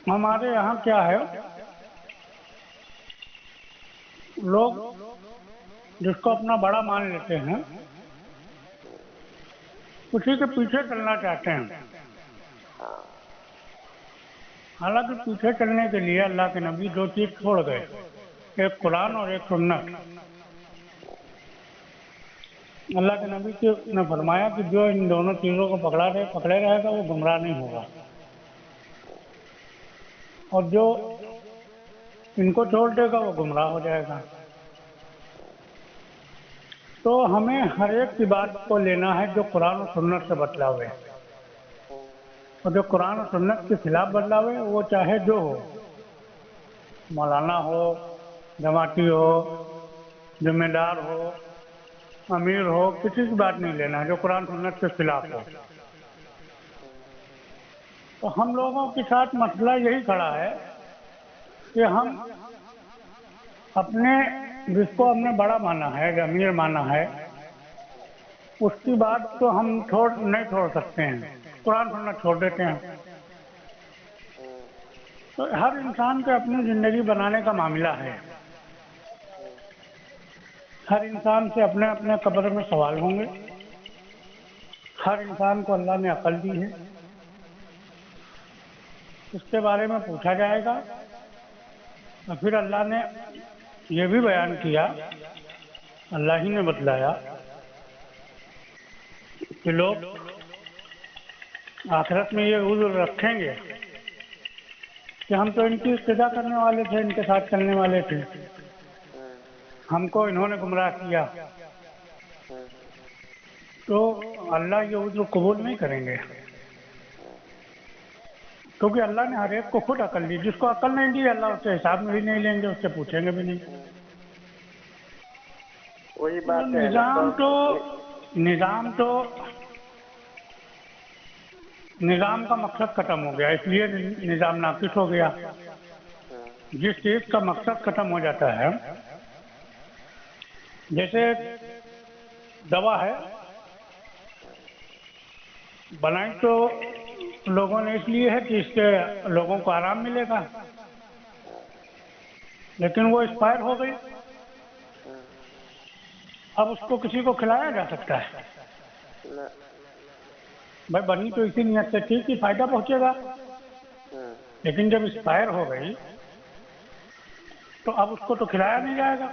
ہمارے یہاں کیا ہے، لوگ جس کو اپنا بڑا مان لیتے ہیں اسی کے پیچھے چلنا چاہتے ہیں، حالانکہ پیچھے چلنے کے لیے اللہ کے نبی دو چیز چھوڑ گئے، ایک قرآن اور ایک سنت۔ اللہ کے نبی نے فرمایا کہ جو ان دونوں چیزوں کو پکڑے رہے گا وہ گمراہ نہیں ہوگا، اور جو ان کو چھوڑ دے گا وہ گمراہ ہو جائے گا۔ تو ہمیں ہر ایک کی بات کو لینا ہے جو قرآن و سنت سے بتلا ہوئے، اور جو قرآن و سنت کے خلاف بدلا ہوئے وہ چاہے جو ہو، مولانا ہو، جماعتی ہو، ذمہ دار ہو، امیر ہو، کسی کی بات نہیں لینا ہے جو قرآن سنت کے خلاف ہو۔ تو ہم لوگوں کے ساتھ مسئلہ یہی کھڑا ہے کہ ہم اپنے جس کو ہم نے بڑا مانا ہے، امیر مانا ہے، اس کی بات تو ہم نہیں چھوڑ سکتے ہیں، قرآن سنت چھوڑ دیتے ہیں۔ تو ہر انسان کے اپنی زندگی بنانے کا معاملہ ہے، ہر انسان سے اپنے اپنے قبر میں سوال ہوں گے، ہر انسان کو اللہ نے عقل دی ہے، اس کے بارے میں پوچھا جائے گا۔ اور پھر اللہ نے یہ بھی بیان کیا، اللہ ہی نے بتلایا کہ لوگ آخرت میں یہ عذر رکھیں گے کہ ہم تو ان کی اقتدا کرنے والے تھے، ان کے ساتھ چلنے والے تھے، ہم کو انہوں نے گمراہ کیا۔ تو اللہ یہ عذر قبول نہیں کریں گے، کیونکہ اللہ نے ہر ایک کو خود عقل دی، جس کو عقل نہیں دی اللہ اس سے حساب میں بھی نہیں لیں گے، اس سے پوچھیں گے بھی نہیں۔ وہی بات ہے نظام کا مقصد ختم ہو گیا، اس لیے نظام ناقص ہو گیا۔ جس چیز کا مقصد ختم ہو جاتا ہے، جیسے دوا ہے، بنائی تو لوگوں نے اس لیے ہے کہ اس سے لوگوں کو آرام ملے گا، لیکن وہ ایکسپائر ہو گئی، اب اس کو کسی کو کھلایا جا سکتا ہے؟ بھائی بنی تو اسی نیت سے تھی کہ فائدہ پہنچے گا، لیکن جب ایکسپائر ہو گئی تو اب اس کو تو کھلایا نہیں جائے گا،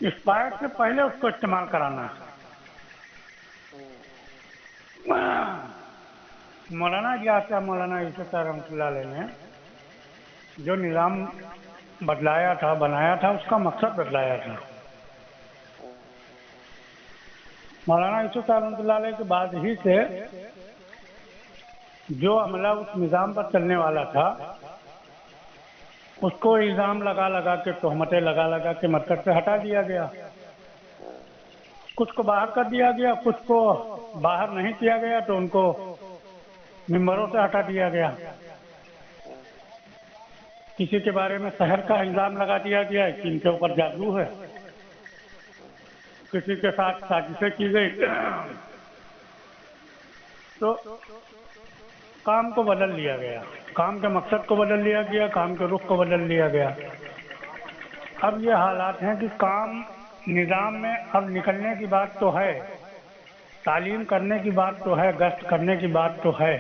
ایکسپائر سے پہلے اس کو استعمال کرانا ہے۔ مولانا مولانا یوسف رحمۃ اللہ علیہ نے جو نظام بدلایا تھا، بنایا تھا، اس کا مقصد بدلایا تھا۔ مولانا یوسف رحمۃ اللہ علیہ کے بعد ہی سے جو عملہ اس نظام پر چلنے والا تھا اس کو الزام لگا کے، تہمتیں لگا کے مرکز سے ہٹا دیا گیا، کچھ کو باہر کر دیا گیا، کچھ کو باہر نہیں کیا گیا تو ان کو ممبروں سے ہٹا دیا گیا، کسی کے بارے میں سحر کا الزام لگا دیا گیا کہ ان کے اوپر جادو ہے، کسی کے ساتھ سازشیں کی گئی، تو کام کو بدل لیا گیا، کام کے مقصد کو بدل لیا گیا، کام کے رخ کو بدل لیا گیا۔ اب یہ حالات ہیں کہ کام نظام میں اب نکلنے کی بات تو ہے، تعلیم کرنے کی بات تو ہے، گشت کرنے کی بات تو ہے،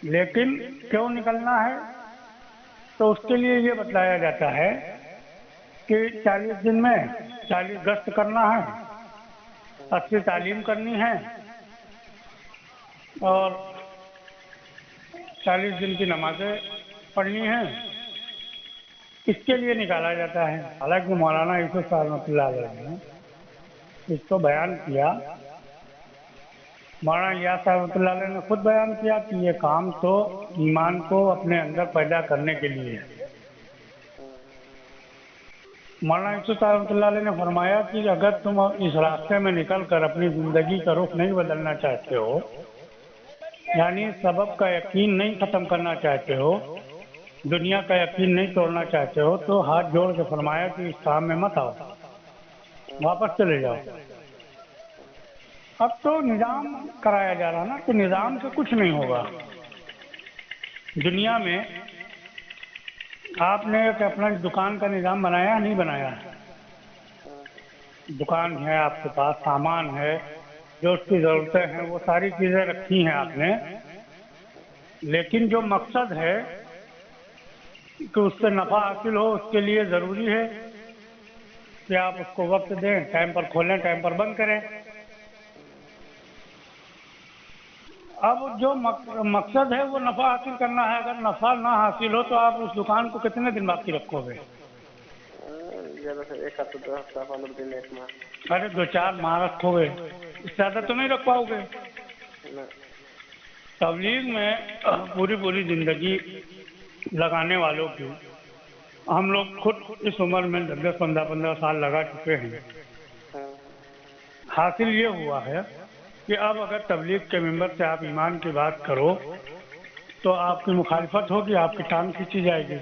لیکن کیوں نکلنا ہے تو اس کے لیے یہ بتلایا جاتا ہے کہ 40 دن میں 40 گشت کرنا ہے، 80 تعلیم کرنی ہے، اور 40 دن کی نمازیں پڑھنی ہیں، اس کے لیے نکالا جاتا ہے۔ حالانکہ مولانا یوسف رحمۃ اللہ علیہ نے اس کو بیان کیا، مولانا الیاس رحمۃ اللہ علیہ نے خود بیان کیا کہ یہ کام تو ایمان کو اپنے اندر پیدا کرنے کے لیے ہے۔ مولانا یوسف رحمۃ اللہ علیہ نے فرمایا کہ اگر تم اس راستے میں نکل کر اپنی زندگی کا رخ نہیں بدلنا چاہتے ہو، یعنی سبب کا یقین نہیں ختم کرنا چاہتے ہو، دنیا کا یقین نہیں توڑنا چاہتے ہو، تو ہاتھ جوڑ کے فرمایا کہ اس کام میں مت آؤ، واپس چلے جاؤ۔ اب تو نظام کرایا جا رہا نا، تو نظام سے کچھ نہیں ہوگا دنیا میں۔ آپ نے ایک اپنا دکان کا نظام بنایا نہیں بنایا؟ دکان ہے آپ کے پاس، سامان ہے، جو اس کی ضرورتیں ہیں وہ ساری چیزیں رکھی ہیں آپ نے، لیکن جو مقصد ہے کہ اس سے نفع حاصل ہو، اس کے لیے ضروری ہے کہ آپ اس کو وقت دیں، ٹائم پر کھولیں، ٹائم پر بند کریں۔ اب جو مقصد ہے وہ نفع حاصل کرنا ہے، اگر نفع نہ حاصل ہو تو آپ اس دکان کو کتنے دن باقی رکھو گے؟ زیادہ سے ایک ہفتہ، 2 ہفتہ، 15 دن، 1 ماہ۔ ارے 2-4 ماہ رکھو گے، اس سے زیادہ تو نہیں رکھ پاؤ گے۔ تبلیغ میں پوری زندگی لگانے والوں کی، ہم لوگ خود اس عمر میں 10 15 سال لگا چکے ہیں، حاصل یہ ہوا ہے کہ اب اگر تبلیغ کے ممبر سے آپ ایمان کی بات کرو تو آپ کی مخالفت ہوگی، آپ کی ٹانگ کھینچی جائے گی،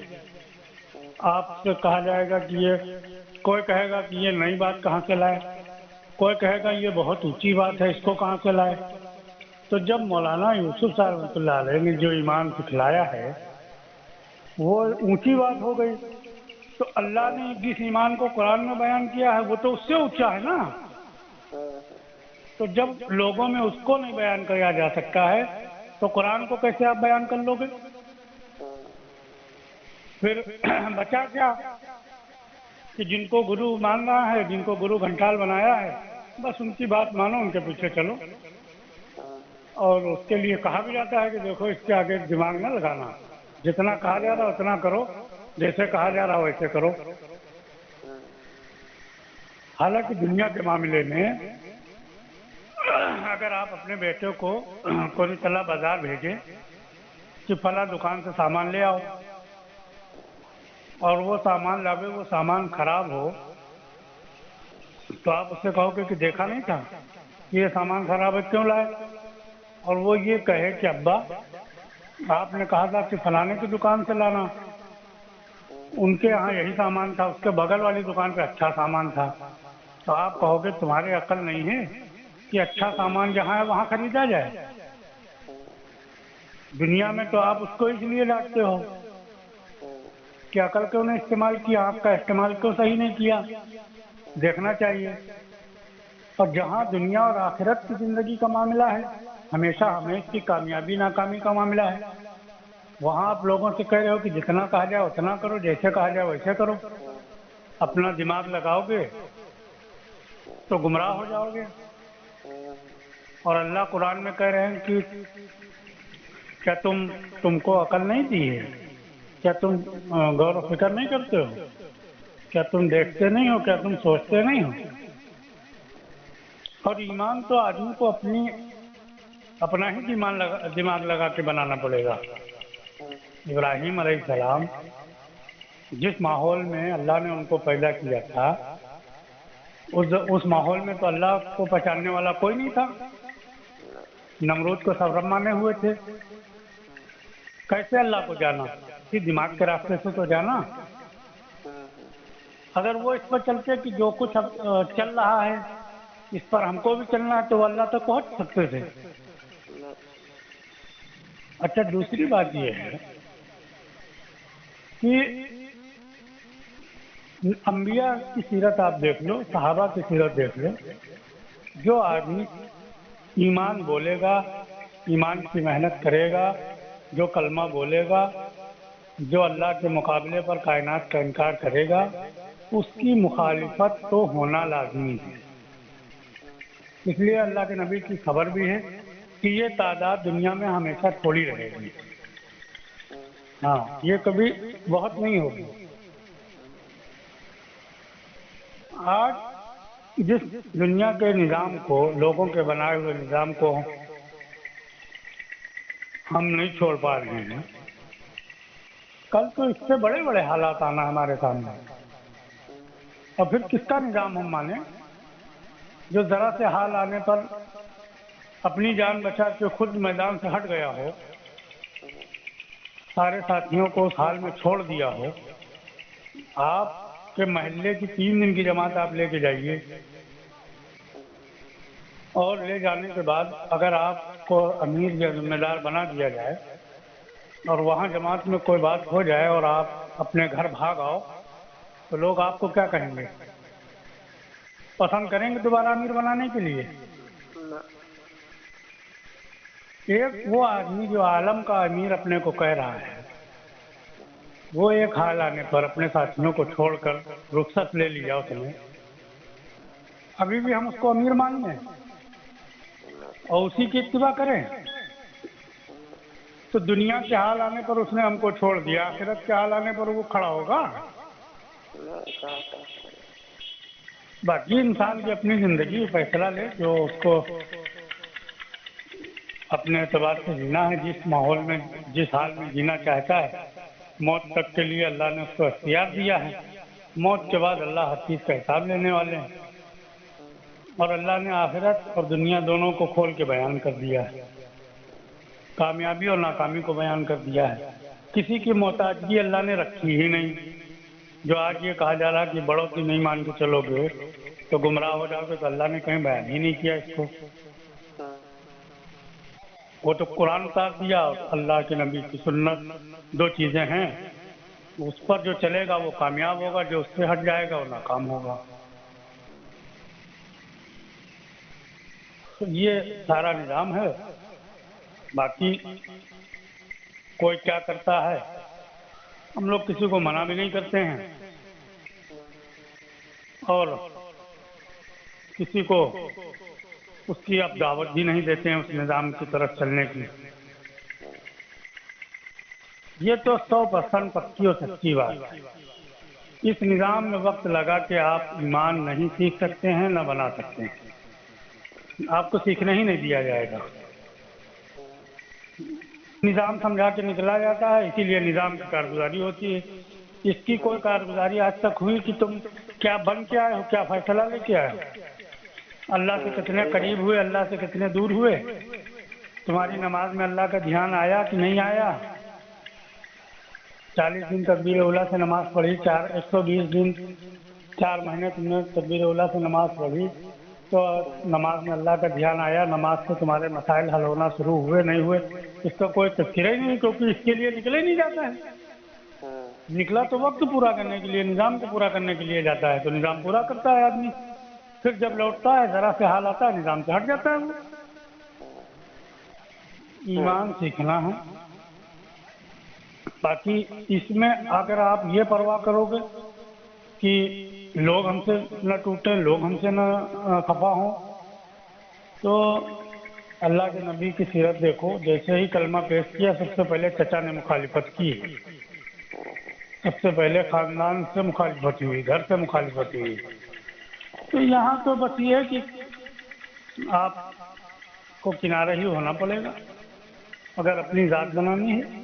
آپ سے کہا جائے گا کہ یہ، کوئی کہے گا کہ یہ نئی بات کہاں سے لائے، کوئی کہے گا یہ بہت اونچی بات ہے، اس کو کہاں سے لائے۔ تو جب مولانا یوسف صاحب رحمۃ اللہ علیہ نے جو ایمان سکھلایا ہے وہ اونچی بات ہو گئی، تو اللہ نے جس ایمان کو قرآن میں بیان کیا ہے وہ تو اس سے اونچا ہے نا۔ تو جب لوگوں میں اس کو نہیں بیان کیا جا سکتا ہے تو قرآن کو کیسے آپ بیان کر لو گے؟ پھر بچا کیا کہ جن کو گرو مان رہا ہے، جن کو گرو گھنٹال بنایا ہے، بس ان کی بات مانو، ان کے پیچھے چلو، اور اس کے لیے کہا بھی جاتا ہے کہ دیکھو اس کے آگے دماغ نہ لگانا، جتنا کہا جا رہا اتنا کرو، جیسے کہا جا رہا ویسے کرو۔ حالانکہ دنیا کے معاملے میں اگر آپ اپنے بیٹے کو کوئی تلا بازار بھیجیں کہ فلاں دکان سے سامان لے آؤ، اور وہ سامان لاوے، وہ سامان خراب ہو، تو آپ اس سے کہو گے کہ دیکھا نہیں تھا کہ یہ سامان خراب ہے، کیوں لائے؟ اور وہ یہ کہے کہ ابا آپ نے کہا تھا کہ فلانے کی دکان سے لانا، ان کے یہاں یہی سامان تھا، اس کے بغل والی دکان پہ اچھا سامان تھا، تو آپ کہو گے تمہارے عقل نہیں ہے کہ اچھا سامان جہاں ہے وہاں خریدا جائے؟ دنیا میں تو آپ اس کو اس لیے ڈانٹتے ہو کہ عقل کیوں نہیں استعمال کیا، آپ کا استعمال کیوں صحیح نہیں کیا؟ دیکھنا چاہیے۔ اور جہاں دنیا اور آخرت کی زندگی کا معاملہ ہے، ہمیشہ ہمیش کی کامیابی ناکامی کا معاملہ ہے، وہاں آپ لوگوں سے کہہ رہے ہو کہ جتنا کہا جائے اتنا کرو، جیسے کہا جائے ویسے کرو، اپنا دماغ لگاؤ گے تو گمراہ ہو جاؤ گے۔ اور اللہ قرآن میں کہہ رہے ہیں کہ کیا تم کو عقل نہیں دی ہے؟ کیا تم غور و فکر نہیں کرتے ہو؟ کیا تم دیکھتے نہیں ہو؟ کیا تم سوچتے نہیں ہو؟ اور ایمان تو آدمی کو اپنا ہی دماغ لگا کے بنانا پڑے گا۔ ابراہیم علیہ السلام جس ماحول میں اللہ نے ان کو پیدا کیا تھا، اس ماحول میں تو اللہ کو پہچاننے والا کوئی نہیں تھا، نمرود کو سرب مانے ہوئے تھے، کیسے اللہ کو جانا؟ اسی دماغ کے راستے سے تو جانا۔ اگر وہ اس پر چلتے کہ جو کچھ اب چل رہا ہے اس پر ہم کو بھی چلنا ہے تو وہ اللہ تک پہنچ سکتے تھے۔ اچھا، دوسری بات یہ ہے کہ انبیاء کی سیرت آپ دیکھ لو، صحابہ کی سیرت دیکھ لو، جو آدمی ایمان بولے گا، ایمان کی محنت کرے گا، جو کلمہ بولے گا، جو اللہ کے مقابلے پر کائنات کا انکار کرے گا، اس کی مخالفت تو ہونا لازمی ہے۔ اس لیے اللہ کے نبی کی خبر بھی ہے کہ یہ تعداد دنیا میں ہمیشہ تھوڑی رہے گی، ہاں یہ کبھی بہت نہیں ہوگی۔ آج جس دنیا کے نظام کو، لوگوں کے بنائے ہوئے نظام کو ہم نہیں چھوڑ پا رہے ہیں، کل تو اس سے بڑے بڑے حالات آنا ہمارے سامنے، اور پھر کس کا نظام ہم مانیں؟ جو ذرا سے حال آنے پر اپنی جان بچا کے خود میدان سے ہٹ گیا ہو، سارے ساتھیوں کو اس حال میں چھوڑ دیا ہو۔ آپ کے محلے کی 3 دن کی جماعت آپ لے کے جائیے، اور لے جانے کے بعد اگر آپ کو امیر یا ذمہ دار بنا دیا جائے اور وہاں جماعت میں کوئی بات ہو جائے اور آپ اپنے گھر بھاگ آؤ تو لوگ آپ کو کیا کہیں گے؟ پسند کریں گے دوبارہ امیر بنانے کے لیے؟ نہ ایک وہ آدمی جو عالم کا امیر اپنے کو کہہ رہا ہے، وہ ایک حال آنے پر اپنے ساتھیوں کو چھوڑ کر رخصت لے لیا اس نے، ابھی بھی ہم اس کو امیر مان لیں اور اسی کی اتباع کریں؟ تو دنیا کے حال آنے پر اس نے ہم کو چھوڑ دیا، آخرت کے حال آنے پر وہ کھڑا ہوگا؟ نہ کہاں تھا باقی انسان کی اپنی زندگی فیصلہ لے، جو اس کو اپنے اعتبار سے جینا ہے، جس ماحول میں جس حال میں جینا چاہتا ہے۔ موت تک کے لیے اللہ نے اس کو اختیار دیا ہے، موت کے بعد اللہ ہر چیز کا حساب لینے والے ہیں، اور اللہ نے آخرت اور دنیا دونوں کو کھول کے بیان کر دیا ہے، کامیابی اور ناکامی کو بیان کر دیا ہے۔ کسی کی محتاجگی اللہ نے رکھی ہی نہیں، جو آج یہ کہا جا رہا کہ بڑوں کی نہیں مان کے چلو گے تو گمراہ ہو جاؤ گے، تو اللہ نے کہیں بیان ہی نہیں کیا اس کو۔ وہ تو قرآن اتار دیا، اللہ کے نبی کی سنت، دو چیزیں ہیں، اس پر جو چلے گا وہ کامیاب ہوگا، جو اس سے ہٹ جائے گا وہ ناکام ہوگا۔ یہ سارا نظام ہے۔ باقی کوئی کیا کرتا ہے، ہم لوگ کسی کو منع بھی نہیں کرتے ہیں اور کسی کو اس کی اب دعوت بھی نہیں دیتے ہیں اس نظام کی طرف چلنے کی۔ یہ تو 100% پکی اور سچی بات ہے۔ اس نظام میں وقت لگا کہ آپ ایمان نہیں سیکھ سکتے ہیں، نہ بنا سکتے ہیں، آپ کو سیکھنے ہی نہیں دیا جائے گا۔ نظام سمجھا کے نکلا جاتا ہے، اسی لیے نظام کی کارگزاری ہوتی ہے۔ اس کی کوئی کارگزاری آج تک ہوئی کہ تم کیا بن کے آئے ہو، کیا فیصلہ لے کے آئے ہو، اللہ سے کتنے قریب ہوئے، اللہ سے کتنے دور ہوئے، تمہاری نماز میں اللہ کا دھیان آیا کہ نہیں آیا، 40 دن تکبیر اولیٰ سے نماز پڑھی، 120 دن 4 مہینے تم نے تکبیر اولیٰ سے نماز پڑھی تو نماز میں اللہ کا دھیان آیا، نماز سے تمہارے مسائل حل ہونا شروع ہوئے نہیں ہوئے، اس کا کوئی تذکرہ ہی نہیں، کیونکہ اس کے لیے نکلے نہیں جاتا ہے۔ نکلا تو وقت پورا کرنے کے لیے، نظام کو پورا کرنے کے لیے جاتا ہے، تو نظام پورا کرتا ہے آدمی، پھر جب لوٹتا ہے ذرا سے حال آتا ہے نظام سے ہٹ جاتا ہے وہ۔ ایمان سیکھنا ہے۔ باقی اس میں اگر آپ یہ پرواہ کرو گے کہ لوگ ہم سے نہ ٹوٹیں، لوگ ہم سے نہ خفا ہوں، تو اللہ کے نبی کی سیرت دیکھو، جیسے ہی کلمہ پیش کیا سب سے پہلے چچا نے مخالفت کی، سب سے پہلے خاندان سے مخالفت ہوئی، گھر سے مخالفت ہوئی۔ تو یہاں تو بس یہ ہے کہ آپ کو کنارہ ہی ہونا پڑے گا اگر اپنی ذات بنانی ہے۔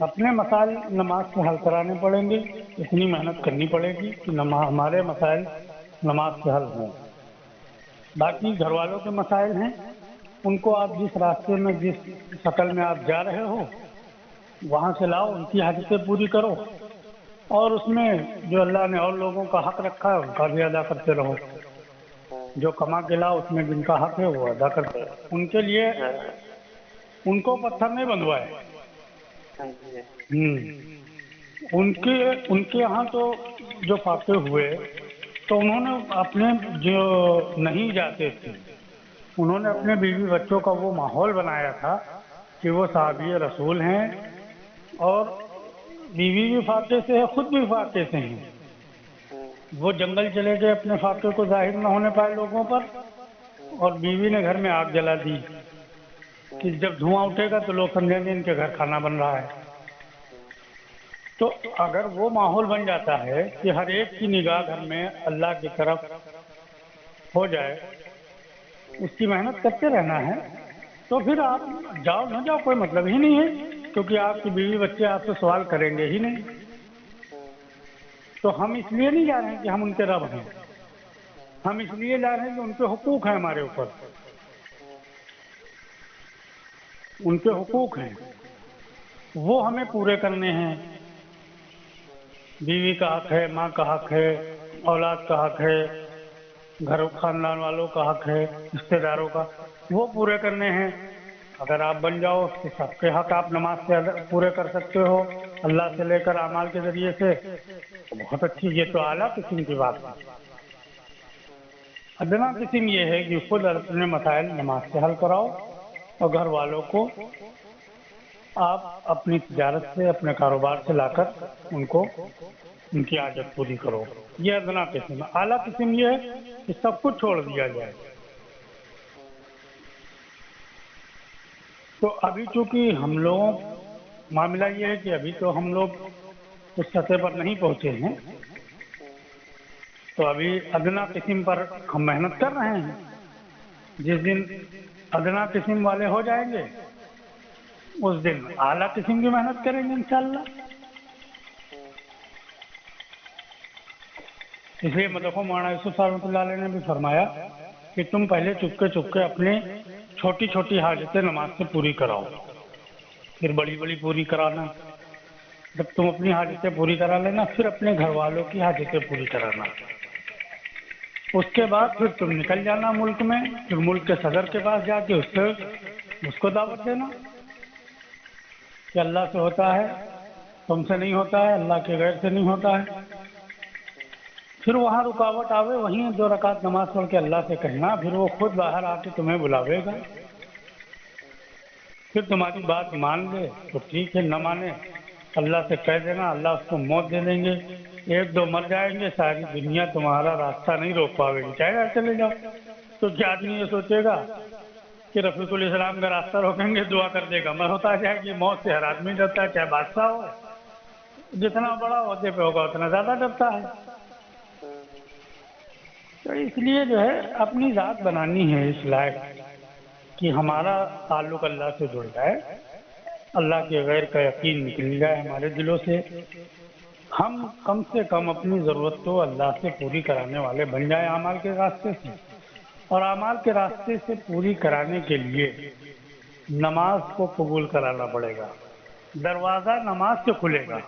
اپنے مسائل نماز سے حل کرانے پڑیں گے، اتنی محنت کرنی پڑے گی کہ ہمارے مسائل نماز سے حل ہوں۔ باقی گھر والوں کے مسائل ہیں، ان کو آپ جس راستے میں جس شکل میں آپ جا رہے ہو وہاں سے لاؤ، ان کی حاجتیں پوری کرو، اور اس میں جو اللہ نے اور لوگوں کا حق رکھا ہے ان کا بھی ادا کرتے رہو، جو کما کے لاؤ اس میں جن کا حق ہے وہ ادا کرتے رہو۔ ان کے لیے ان کو پتھر نہیں بندھوائے، ان کے یہاں تو جو فاتح ہوئے تو انہوں نے اپنے جو نہیں جاتے تھے انہوں نے اپنے بیوی بچوں کا وہ ماحول بنایا تھا کہ وہ صحابی رسول ہیں، اور بیوی بھی فاتح سے ہے، خود بھی فاتح سے ہیں۔ وہ جنگل چلے گئے اپنے فاتح کو ظاہر نہ ہونے پائے لوگوں پر، اور بیوی نے گھر میں آگ جلا دی کہ جب دھواں اٹھے گا تو لوگ سمجھیں گے ان کے گھر کھانا بن رہا ہے۔ تو اگر وہ ماحول بن جاتا ہے کہ ہر ایک کی نگاہ گھر میں اللہ کی طرف ہو جائے، اس کی محنت کرتے رہنا ہے، تو پھر آپ جاؤ نہ جاؤ کوئی مطلب ہی نہیں ہے، کیونکہ آپ کی بیوی بچے آپ سے سوال کریں گے ہی نہیں۔ تو ہم اس لیے نہیں جا رہے ہیں کہ ہم ان کے رب ہیں، ہم اس لیے جا رہے ہیں کہ ان کے حقوق ہیں ہمارے اوپر، ان کے حقوق ہیں وہ ہمیں پورے کرنے ہیں۔ بیوی کا حق ہے، ماں کا حق ہے، اولاد کا حق ہے، گھر خاندان والوں کا حق ہے، رشتہ داروں کا، وہ پورے کرنے ہیں۔ اگر آپ بن جاؤ تو سب کے حق آپ نماز سے پورے کر سکتے ہو، اللہ سے لے کر اعمال کے ذریعے سے، تو بہت اچھی، یہ تو اعلیٰ قسم کی بات ہے۔ ادنا قسم یہ ہے کہ خود اپنے مسائل نماز سے حل کراؤ اور گھر والوں کو آپ اپنی تجارت سے، اپنے کاروبار سے لا کر ان کو ان کی حاجت پوری کرو۔ یہ ادنا قسم ہے۔ اعلیٰ قسم یہ ہے کہ سب کچھ چھوڑ دیا جائے۔ تو ابھی چونکہ ہم لوگوں، معاملہ یہ ہے کہ ابھی تو ہم لوگ اس سطح پر نہیں پہنچے ہیں، تو ابھی ادنا قسم پر ہم محنت کر رہے ہیں۔ جس دن ادنا قسم والے ہو جائیں گے اس دن اعلیٰ قسم کی محنت کریں گے انشاءاللہ۔ اس لیے مدفع مولانا یوسف رحمۃ اللہ علیہ نے بھی فرمایا کہ تم پہلے چپکے اپنے چھوٹی چھوٹی حاجتیں نماز سے پوری کراؤ، پھر بڑی بڑی پوری کرانا۔ جب تم اپنی حاجتیں پوری کرا لینا، پھر اپنے گھر والوں کی حاجتیں پوری کرانا۔ اس کے بعد پھر تم نکل جانا ملک میں، پھر ملک کے صدر کے پاس جا کے اس کو دعوت دینا کہ اللہ سے ہوتا ہے، تم سے نہیں ہوتا ہے، اللہ کے غیر سے نہیں ہوتا ہے۔ پھر وہاں رکاوٹ آوے، وہیں 2 رکعت نماز پڑھ کے اللہ سے کہنا، پھر وہ خود باہر آ کے تمہیں بلاوے گا۔ پھر تمہاری بات مان لے تو ٹھیک ہے، نہ مانے اللہ سے کہہ دینا، اللہ اس کو موت دے دیں گے، 1-2 مر جائیں گے، ساری دنیا تمہارا راستہ نہیں روک پاوے گی، چاہے چلے جاؤ۔ تو کیا آدمی یہ سوچے گا کہ رفیق علیہ السلام کا راستہ روکیں گے، دعا کر دے گا، مر ہوتا جائے گی۔ موت سے ہر آدمی ڈرتا ہے، چاہے بادشاہ ہو، جتنا بڑا عہدے پہ ہوگا اتنا زیادہ ڈرتا ہے۔ تو اس لیے جو ہے اپنی ذات بنانی ہے اس لائق کہ ہمارا تعلق اللہ سے جڑ جائے، اللہ کے غیر کا یقین نکل جائے ہمارے دلوں سے، ہم کم سے کم اپنی ضرورت کو اللہ سے پوری کرانے والے بن جائیں اعمال کے راستے سے۔ اور اعمال کے راستے سے پوری کرانے کے لیے نماز کو قبول کرانا پڑے گا۔ دروازہ نماز سے کھلے گا،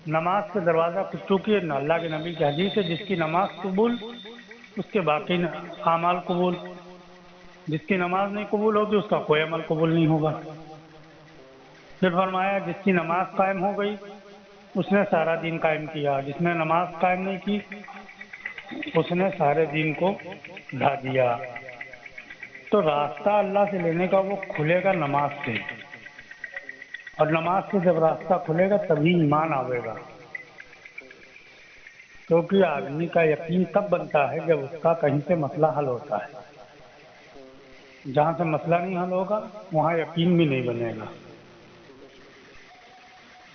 نماز سے دروازہ، چونکہ اللہ کے نبی کی حدیث ہے، جس کی نماز قبول اس کے باقی اعمال قبول، جس کی نماز نہیں قبول ہوگی اس کا کوئی عمل قبول نہیں ہوگا۔ پھر فرمایا جس کی نماز قائم ہو گئی اس نے سارا دین قائم کیا، جس نے نماز قائم نہیں کی اس نے سارے دین کو ڈھا دیا۔ تو راستہ اللہ سے لینے کا وہ کھلے گا نماز سے، اور نماز سے جب راستہ کھلے گا تبھی ایمان آئے گا۔ کیونکہ آدمی کا یقین تب بنتا ہے جب اس کا کہیں سے مسئلہ حل ہوتا ہے۔ جہاں سے مسئلہ نہیں حل ہوگا وہاں یقین بھی نہیں بنے گا۔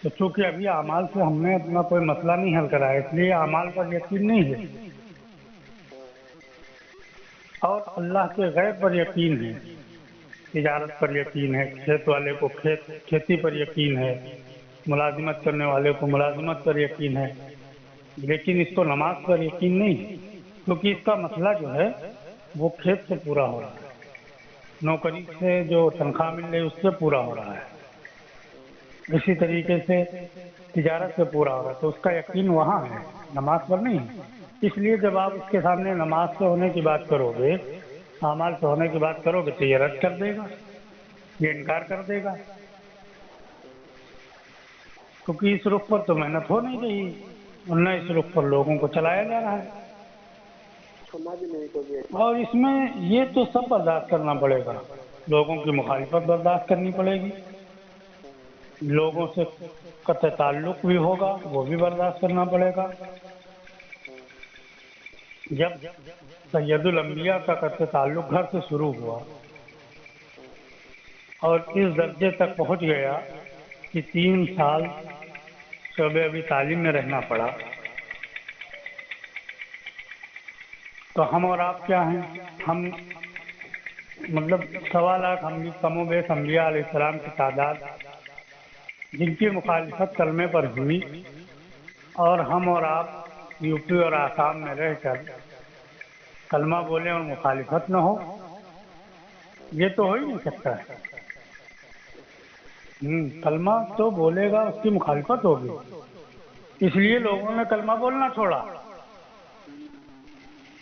تو چونکہ ابھی اعمال سے ہم نے اپنا کوئی مسئلہ نہیں حل کرا ہے، اس لیے اعمال پر یقین نہیں ہے، اور اللہ کے غیب پر یقین ہے، تجارت پر یقین ہے، کھیت والے کو کھیتی پر یقین ہے، ملازمت کرنے والے کو ملازمت پر یقین ہے، لیکن اس کو نماز پر یقین نہیں، کیونکہ اس کا مسئلہ جو ہے وہ کھیت سے پورا ہو رہا ہے، نوکری سے جو تنخواہ مل رہی ہے اس سے پورا ہو رہا ہے، اسی طریقے سے تجارت سے پورا ہو رہا ہے، تو اس کا یقین وہاں ہے، نماز پر نہیں۔ اس لیے جب آپ اس کے سامنے نماز سے ہونے کی بات کرو گے، اعمال سے ہونے کی بات کرو گے تو یہ رد کر دے گا، یہ انکار کر دے گا، کیونکہ اس رخ پر تو محنت ہو نہیں رہی، ورنہ اس رخ پر لوگوں کو چلایا جا رہا ہے۔ اور اس میں یہ تو سب برداشت کرنا پڑے گا، لوگوں کی مخالفت برداشت کرنی پڑے گی، لوگوں سے قطع تعلق بھی ہوگا وہ بھی برداشت کرنا پڑے گا۔ جب سید الانبیاء کا قطع تعلق گھر سے شروع ہوا اور اس درجے تک پہنچ گیا کہ 3 سال شعبہ ابی تعلیم میں رہنا پڑا، تو ہم اور آپ کیا ہیں؟ ہم مطلب 1.25 لاکھ ہم بھی کم و بیش انبیاء علیہ السلام کی تعداد جن کی مخالفت کلمے پر ہوئی، اور ہم اور آپ یو پی اور آسام میں رہ کر کلمہ بولیں اور مخالفت نہ ہو، یہ تو ہو ہی نہیں سکتا ہے۔ کلمہ تو بولے گا، اس کی مخالفت ہوگی، اس لیے لوگوں نے کلمہ بولنا چھوڑا۔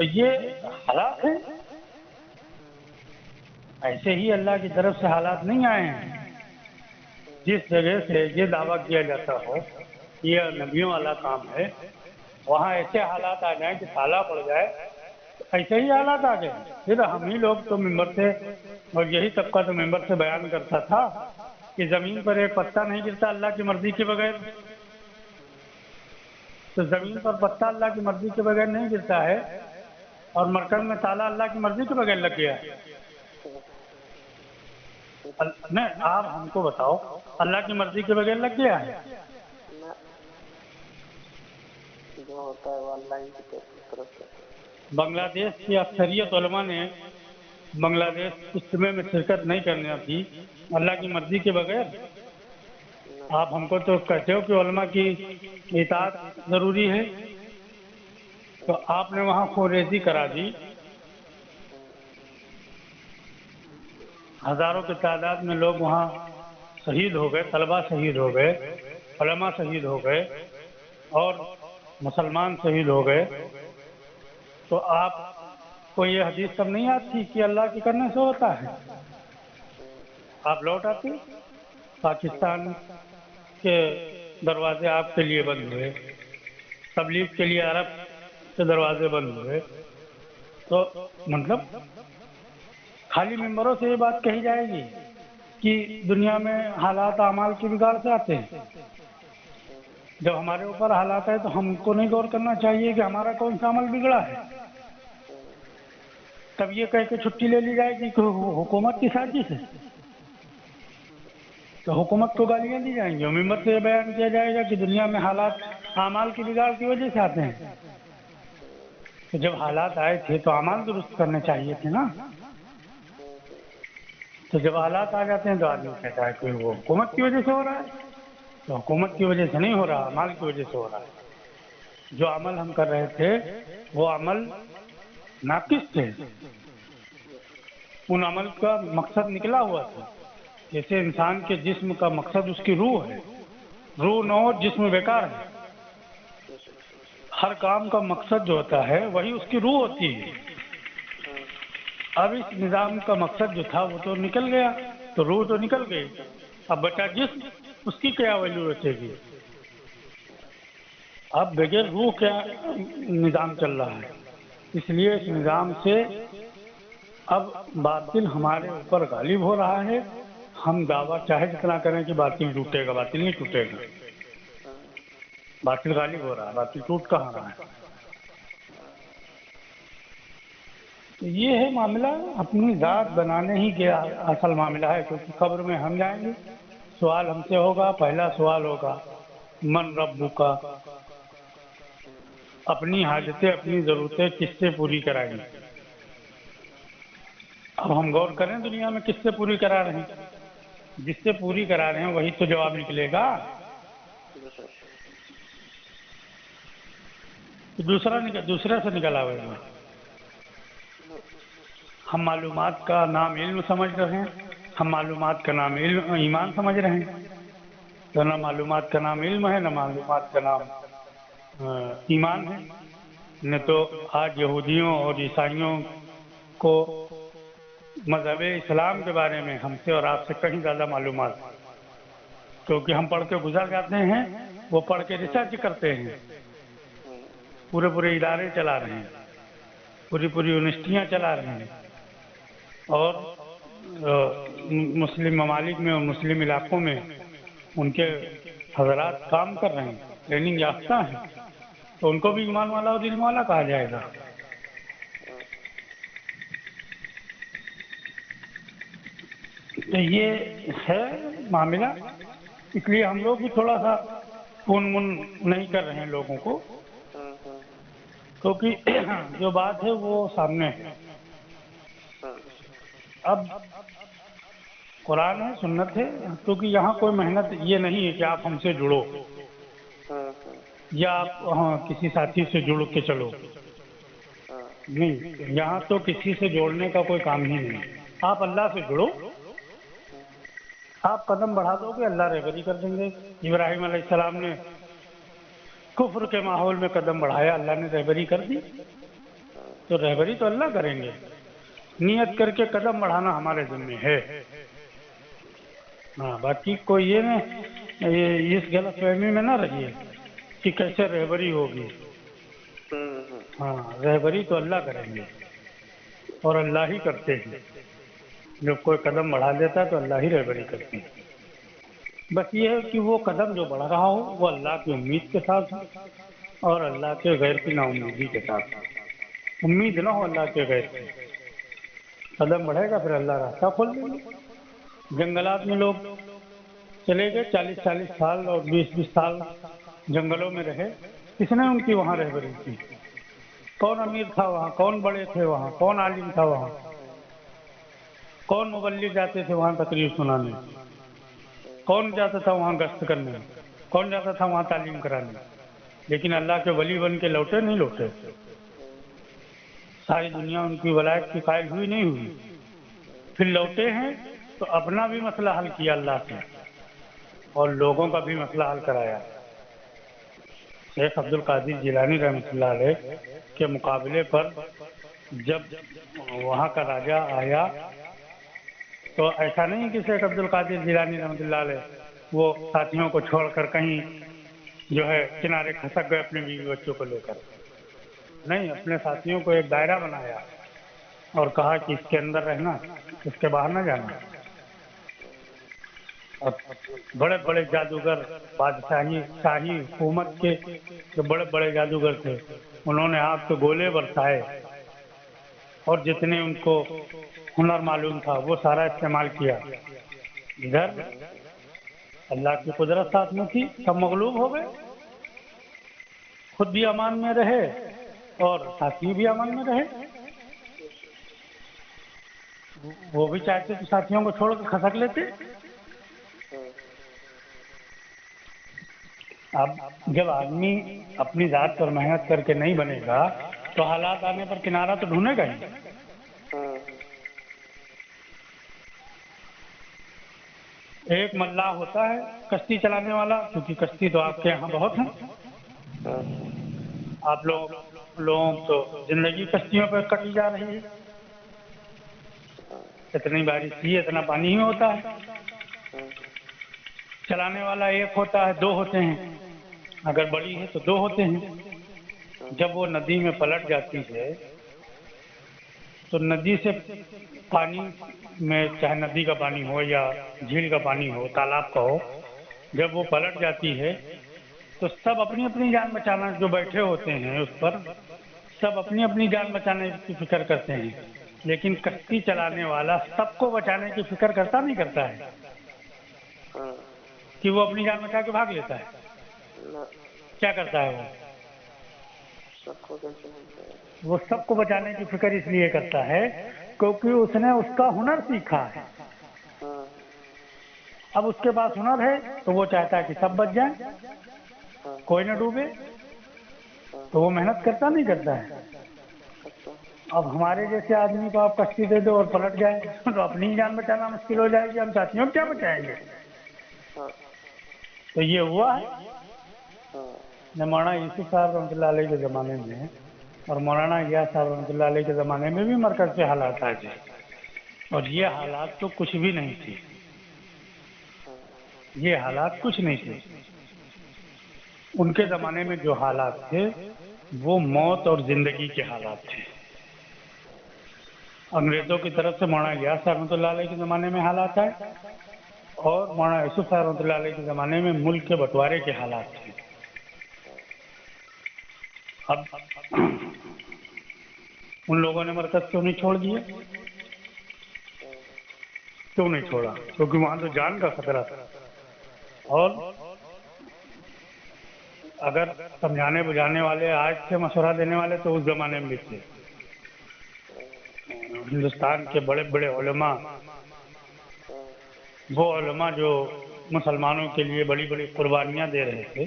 تو یہ حالات ہیں، ایسے ہی اللہ کی طرف سے حالات نہیں آئے ہیں۔ جس جگہ سے یہ دعویٰ کیا جاتا ہو یہ نبیوں والا کام ہے، وہاں ایسے حالات آ جائیں کہ تالا پڑ جائے، ایسے ہی حالات آ گئے۔ پھر ہم ہی لوگ تو ممبر سے، اور یہی طبقہ تو ممبر سے بیان کرتا تھا کہ زمین پر ایک پتا نہیں گرتا اللہ کی مرضی کے بغیر، تو زمین پر پتا اللہ کی مرضی کے بغیر نہیں گرتا ہے، اور مرکز میں تالا اللہ کی مرضی کے بغیر لگ گیا ہے۔ نہیں، آپ ہم کو بتاؤ اللہ کی مرضی کے بغیر لگ گیا ہے؟ نہ، جو ہوتا ہے وہ اللہ ہی کی طرف سے۔ بنگلہ دیش کی اکثریت علماء نے بنگلہ دیش اجتماع میں شرکت نہیں کرنا تھی اللہ کی مرضی کے بغیر۔ آپ ہم کو تو کہتے ہو کہ علماء کی اطاعت ضروری ہے، تو آپ نے وہاں خوریزی کرا دی، ہزاروں کی تعداد میں لوگ وہاں شہید ہو گئے، طلباء شہید ہو گئے، علماء شہید ہو گئے، اور مسلمان شہید ہو گئے، تو آپ کو یہ حدیث سب نہیں آتی کہ اللہ کے کرنے سے ہوتا ہے؟ آپ لوٹ آتے، پاکستان کے دروازے آپ کے لیے بند ہوئے، تبلیغ کے لیے عرب کے دروازے بند ہوئے، تو مطلب خالی ممبروں سے یہ بات کہی جائے گی کہ دنیا میں حالات اعمال کی بگاڑ سے آتے ہیں؟ جب ہمارے اوپر حالات ہے تو ہم کو نہیں غور کرنا چاہیے کہ ہمارا کون سا عمل بگڑا ہے؟ تب یہ کہہ کے چھٹی لے لی جائے گی کہ حکومت کی سازش ہے، تو حکومت کو گالیاں دی جائیں گی، اور ممبر سے یہ بیان کیا جائے گا کہ دنیا میں حالات اعمال کی بگاڑ کی وجہ سے آتے ہیں۔ تو جب حالات آئے تھے تو اعمال درست کرنے چاہیے تھے نا، تو جب حالات آ جاتے ہیں تو آدمی کہتا ہے کہ وہ حکومت کی وجہ سے ہو رہا ہے، تو حکومت کی وجہ سے نہیں ہو رہا، اعمال کی وجہ سے ہو رہا ہے۔ جو عمل ہم کر رہے تھے وہ عمل ناقص تھے، ان عمل کا مقصد نکلا ہوا تھا۔ جیسے انسان کے جسم کا مقصد اس کی روح ہے، روح نہ ہو جسم بیکار ہے۔ ہر کام کا مقصد جو ہوتا ہے وہی اس کی روح ہوتی ہے۔ اب اس نظام کا مقصد جو تھا وہ تو نکل گیا، تو روح تو نکل گئی، اب بچا جسم، اس کی کیا ویلیو رکھے گی؟ اب بغیر روح کیا نظام چل رہا ہے؟ اس لیے اس نظام سے اب باطل ہمارے اوپر غالب ہو رہا ہے۔ ہم دعویٰ چاہے جتنا کریں کہ باطل ٹوٹے گا، باطل نہیں ٹوٹے گا، باطل غالب ہو رہا ہے، باطل ٹوٹ کہاں رہا ہے؟ تو یہ ہے معاملہ، اپنی ذات بنانے ہی کے اصل معاملہ ہے، کیونکہ قبر میں ہم جائیں گے، سوال ہم سے ہوگا، پہلا سوال ہوگا من ربک، اپنی حاجتیں اپنی ضرورتیں کس سے پوری کرائیں گے؟ اب ہم غور کریں دنیا میں کس سے پوری کرا رہے ہیں؟ جس سے پوری کرا رہے ہیں وہی تو جواب نکلے گا، دوسرے سے نکل آئے گا۔ ہم معلومات کا نام علم سمجھ رہے ہیں، ہم معلومات کا نام ایمان سمجھ رہے ہیں، تو نہ معلومات کا نام علم ہے، نہ معلومات کا نام ایمان ہے۔ نہ تو آج یہودیوں اور عیسائیوں کو مذہب اسلام کے بارے میں ہم سے اور آپ سے کہیں زیادہ معلومات، کیونکہ ہم پڑھ کے گزر جاتے ہیں، وہ پڑھ کے ریسرچ کرتے ہیں، پورے ادارے چلا رہے ہیں، پوری یونیورسٹیاں چلا رہے ہیں، اور مسلم ممالک میں اور مسلم علاقوں میں ان کے حضرات کام کر رہے ہیں، ٹریننگ یافتہ ہیں، تو ان کو بھی ایمان والا اور علم والا کہا جائے گا۔ تو یہ ہے معاملہ، اس لیے ہم لوگ بھی تھوڑا سا فون نہیں کر رہے ہیں لوگوں کو، کیونکہ جو بات ہے وہ سامنے ہے۔ اب قرآن ہے، سنت ہے، کیونکہ یہاں کوئی محنت یہ نہیں ہے کہ آپ ہم سے جڑو یا آپ کسی ساتھی سے جڑ کے چلو، نہیں، یہاں تو کسی سے جوڑنے کا کوئی کام ہی نہیں۔ آپ اللہ سے جڑو، آپ قدم بڑھا دو گے اللہ رہبری کر دیں گے۔ ابراہیم علیہ السلام نے کفر کے ماحول میں قدم بڑھایا، اللہ نے رہبری کر دی۔ تو رہبری تو اللہ کریں گے، نیت کر کے قدم بڑھانا ہمارے ذمہ ہے۔ ہاں باقی کوئی یہ نہ اس غلط فہمی میں نہ رہیے کہ کیسے رہبری ہوگی۔ ہاں رہبری تو اللہ کریں گے اور اللہ ہی کرتے ہیں، جب کوئی قدم بڑھا دیتا ہے تو اللہ ہی رہبری کرتے ہیں۔ بس یہ ہے کہ وہ قدم جو بڑھ رہا ہو وہ اللہ کی امید کے ساتھ ہو اور اللہ کے غیر کی نا امیدی کے ساتھ ہو۔ امید نہ ہو اللہ کے غیر کی، قدم بڑھے گا پھر اللہ راستہ کھول دیں گے۔ جنگلات میں لوگ چلے گئے 40 سال اور 20 سال جنگلوں میں رہے، کس نے ان کی وہاں رہبری کی؟ کون امیر تھا وہاں؟ کون بڑے تھے وہاں؟ کون عالم تھا وہاں؟ کون مبلغ جاتے تھے وہاں تقریر سنانے؟ کون جاتا تھا وہاں گشت کرنے؟ کون جاتا تھا وہاں تعلیم کرانے؟ لیکن اللہ کے ولی بن کے لوٹے نہیں لوٹے؟ ساری دنیا ان کی ولایت کی قائل ہوئی نہیں ہوئی؟ پھر لوٹے ہیں تو اپنا بھی مسئلہ حل کیا اللہ سے اور لوگوں کا بھی مسئلہ حل کرایا۔ شیخ عبد القادر جیلانی رحمۃ اللہ علیہ کے مقابلے پر جب وہاں کا راجہ آیا تو ایسا نہیں کہ شیخ عبد القادر جیلانی رحمۃ اللہ علیہ وہ ساتھیوں کو چھوڑ کر کہیں جو ہے کنارے کھسک گئے اپنے بیوی بچوں کو لے کر، نہیں، اپنے ساتھیوں کو ایک دائرہ بنایا اور کہا کہ اس کے اندر رہنا، اس کے باہر نہ جانا۔ اور بڑے بڑے جادوگر، شاہی حکومت کے جو بڑے بڑے جادوگر تھے انہوں نے آپ کے گولے برسائے اور جتنے ان کو ہنر معلوم تھا وہ سارا استعمال کیا۔ ادھر اللہ کی قدرت ساتھ میں تھی، سب مغلوب ہو گئے، خود بھی امان میں رہے اور ساتھی بھی امان میں رہے۔ وہ بھی چاہتے تو ساتھیوں کو چھوڑ کر کھسک لیتے۔ اب جب آدمی اپنی ذات پر محنت کر کے نہیں بنے گا تو حالات آنے پر کنارہ تو ڈھونڈے گا ہی۔ ایک ملاح ہوتا ہے کشتی چلانے والا، کیونکہ کشتی تو آپ کے یہاں بہت ہیں، آپ لوگوں تو زندگی کشتیوں پہ کٹی جا رہی ہے، اتنی بارش کی اتنا پانی ہی ہوتا ہے۔ چلانے والا ایک ہوتا ہے، دو ہوتے ہیں، اگر بڑی ہے تو دو ہوتے ہیں۔ جب وہ ندی میں پلٹ جاتی ہے تو ندی سے پانی میں، چاہے ندی کا پانی ہو یا جھیل کا پانی ہو، تالاب کا ہو، جب وہ پلٹ جاتی ہے تو سب اپنی اپنی جان بچانا، جو بیٹھے ہوتے ہیں اس پر سب اپنی اپنی جان بچانے کی فکر کرتے ہیں، لیکن کشتی چلانے والا سب کو بچانے کی فکر کرتا نہیں کرتا ہے کہ وہ اپنی جان بچا کے بھاگ لیتا ہے؟ کیا کرتا ہے وہ سب کو بچانے کی فکر اس لیے کرتا ہے کیونکہ اس نے اس کا ہنر سیکھا ہے۔ اب اس کے پاس ہنر ہے تو وہ چاہتا ہے کہ سب بچ جائیں، کوئی نہ ڈوبے، تو وہ محنت کرتا نہیں کرتا ہے۔ اب ہمارے جیسے آدمی کو آپ کشتی دے دو اور پلٹ جائے تو اپنی ہی جان بچانا مشکل ہو جائے گی، ہم ساتھیوں کو کیا بچائیں گے؟ تو یہ ہوا ہے مولانا یوسف صاحب رحمۃ اللہ علیہ کے زمانے میں اور مولانا الیاس صاحب رحمۃ اللہ علیہ کے زمانے میں بھی مرکز کے حالات آئے تھے، اور یہ حالات تو کچھ بھی نہیں تھے، یہ حالات کچھ نہیں تھے۔ ان کے زمانے میں جو حالات تھے وہ موت اور زندگی کے حالات تھے۔ انگریزوں کی طرف سے مولانا الیاس صاحب رحمۃ اللہ علیہ کے زمانے میں حالات آئے اور مولانا یوسف صاحب رحمۃ اللہ علیہ کے زمانے میں ملک کے بٹوارے کے حالات تھے۔ اب ان لوگوں نے مرکز کیوں نہیں چھوڑ دیا؟ کیوں نہیں چھوڑا؟ کیونکہ وہاں تو جان کا خطرہ تھا، اور اگر سمجھانے بجھانے والے آج سے مشورہ دینے والے تو اس زمانے میں بھی تھے۔ ہندوستان کے بڑے بڑے علماء، وہ علماء جو مسلمانوں کے لیے بڑی بڑی قربانیاں دے رہے تھے،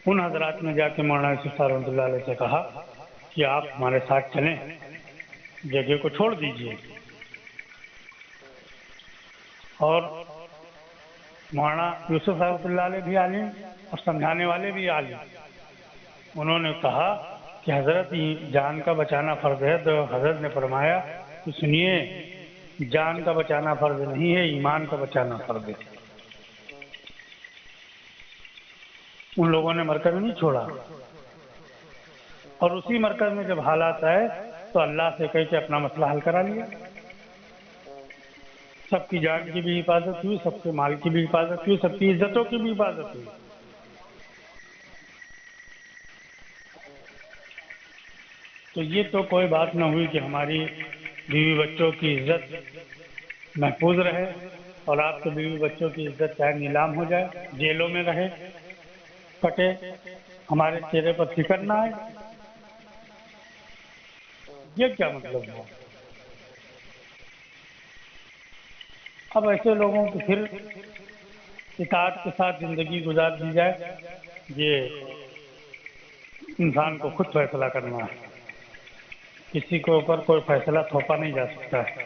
ان حضرات نے جا کے مولانا یوسف صاحب رحمۃ اللہ علیہ سے کہا کہ آپ ہمارے ساتھ چلیں، جگہ کو چھوڑ دیجیے۔ اور مولانا یوسف رحمۃ اللہ علیہ بھی عالم اور سمجھانے والے بھی عالم، انہوں نے کہا کہ حضرت جان کا بچانا فرض ہے، تو حضرت نے فرمایا کہ سنیے، جان کا بچانا فرض نہیں ہے، ایمان کا بچانا فرض ہے۔ ان لوگوں نے مرکز نہیں چھوڑا، اور اسی مرکز میں جب حالات آئے تو اللہ سے کہہ کے اپنا مسئلہ حل کرا لیا۔ سب کی جان کی بھی حفاظت ہوئی، سب کے مال کی بھی حفاظت ہوئی، سب کی عزتوں کی بھی حفاظت ہوئی۔ تو یہ تو کوئی بات نہ ہوئی کہ ہماری بیوی بچوں کی عزت محفوظ رہے، اور آپ کے بیوی بچوں کی عزت چاہے نیلام ہو جائے، جیلوں میں رہے، کٹے، ہمارے چہرے پر فکر نہ آئے۔ یہ کیا مطلب ہوا؟ اب ایسے لوگوں کو پھر اطاعت کے ساتھ زندگی گزار دی جائے، یہ انسان کو خود فیصلہ کرنا ہے، کسی کے اوپر کوئی فیصلہ تھوپا نہیں جا سکتا ہے۔